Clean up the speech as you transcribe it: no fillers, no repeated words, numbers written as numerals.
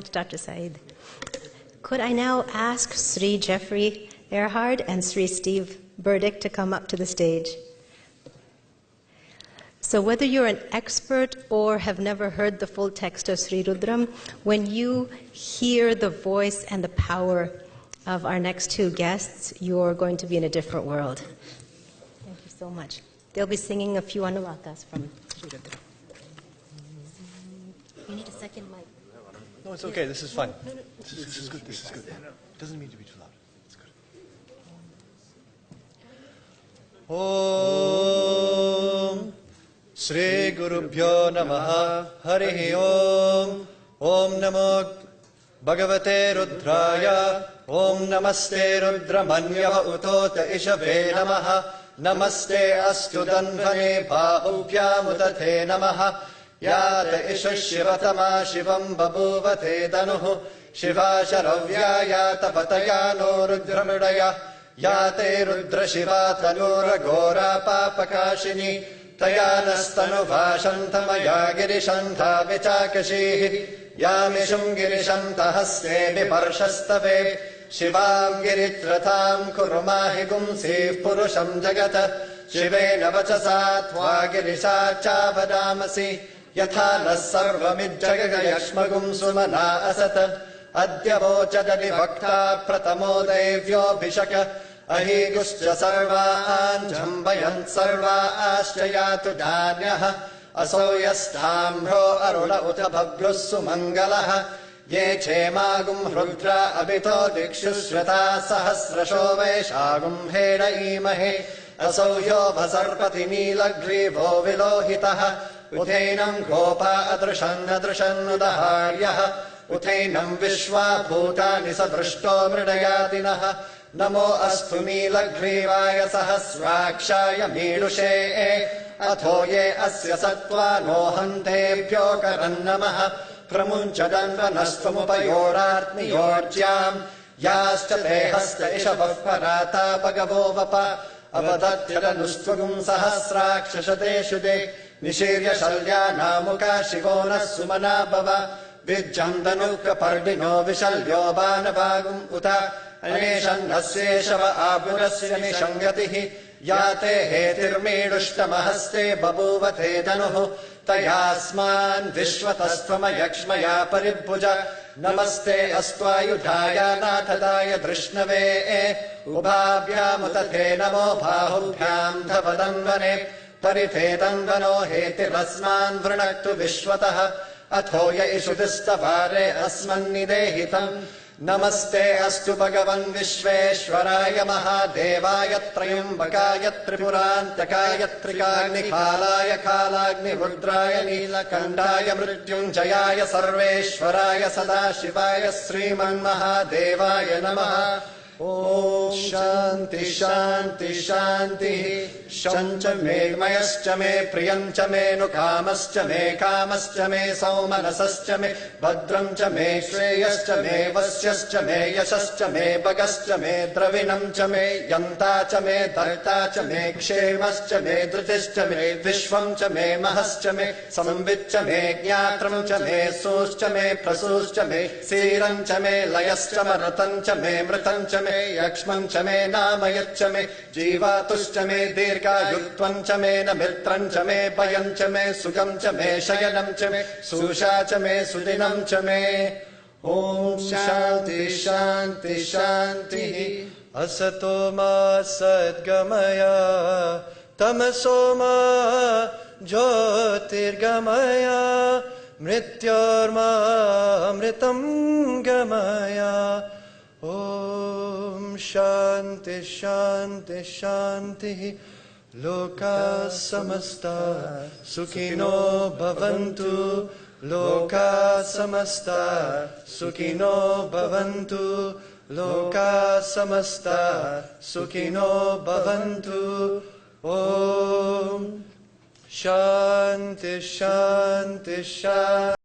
Dr. Saeed. Could I now ask Sri Jeffrey Erhard and Sri Steve Burdick to come up to the stage? So whether you're an expert or have never heard the full text of Sri Rudram, when you hear the voice and the power of our next two guests, you're going to be in a different world. Thank you so much. They'll be singing a few anuvakas from Sri Rudram. You need a second mic. No, it's okay. This is fun. This is good. This is good. It doesn't mean to be too loud. It's good. Om Shri Gurubhyo Namaha Harihi Om Om Namo Bhagavate Rudraya Om Namaste Rudramanyava Utota Ishave Namaha Namaste Astu Danvane Bahubhyam Utate Namaha Yata Isha Shivatama Shivam Babuvate Danuhu Shiva Sharavya Yata Patayano Rudramudaya Yate Rudra Shiva Tanura Gora Papakashini Tayanastanu Vashantamaya Girishantha Vichakashihi Yamishum Girishantha Haste Viparshastave Shivam Giritratham Kurumahi Gumsi Purusham Jagata Shivena Vachasa Tva Girisha Chavadamasi Yatha Nasarvamidjagayashmagum Sumana Asata Adya Vochadali Bhakta Pratamo Devyo Bhishaka Ahiguscha Sarva Anjambayant Sarva Aschayatu Danyaha Asoyastamro Aruna Utabhagrussu Mangalaha Ye Chemagum Rudra Abito Dikshushrata Sahasrasho Veshagum Heda Imahe Asoyo Vasarpati Nilagrivo Vilohitaha Uthainam Gopa Adrushan Udaharyaha Uthainam Vishwa Bhutani Sadrushto Mridayadinaha Namo Astu Nilaghrivaya Sahasrakshaya Mirushe Athoye Asya Sattva Nohantebhyo Karannamaha Pramunchadanvanastumupayoratmi Yorjyam Yascha Tehasta Ishabhav Parata Bhagavo Vapa Avadatyadanushtvagum Sahasrakshashate de Nishirya Shalya Namuka Shivona Sumana Bhava Vijjandanuka Pardino Vishalyo Banavagum Uta Aneshan Nasyeshava Abhurasya Nishangatihi Yate Hetirmedushtamahasti Babuvate Danuhu Tayasman Vishwatastvama Yakshmaya Paribhuja Namaste Astvayudhaya Nathadaya Drishnave Ubhabhyamutate Namo Bahubhyam Dhavadanvane Paritetanvano Hetirasman Vrinaktu Vishwataha Athoya Ishudistavare Asman Nidehitam Namaste Astu Bhagavan Vishveshwaraya Mahadevaya Trayambakaya Tripurantakaya Trikagni Khalaya Khalagni Rudraya Nilakandaya Mrityunjayaya Sarveshwaraya Sadashivaya Sriman Mahadevaya Namaha Om Shanti Shanti Shanti Shancha me Mayascha me Priyancha me Nukamascha me Kamascha me Saumanasascha me Bhadramcha me Shreyascha me Vasyascha me Yashascha me Bhagascha me Dravinamcha me Yantacha me Dartacha me Kshemascha me Dhritischa me Vishwamcha me Mahascha me Samvitcha me Jnatramcha me Suscha me Prasuscha me Sirancha me Layascha Maratancha me Mritancha me Yakshmancha me Namayatcha me Jivatuscha me Dirga Yutvancha me Namitrancha me Bayancha me Sugamcha me Shayanamcha me Sushacha me Sudinamcha me Om Shanti Shanti Shanti Asatoma Sadgamaya Tamasoma Jyotirgamaya Mrityorma Amritam Gamaya Om Shanti Shanti Shanti Loka Samasta Sukhino Bhavantu Loka Samasta Sukhino Bhavantu Loka Samasta Sukhino Bhavantu Om Shanti Shanti Shanti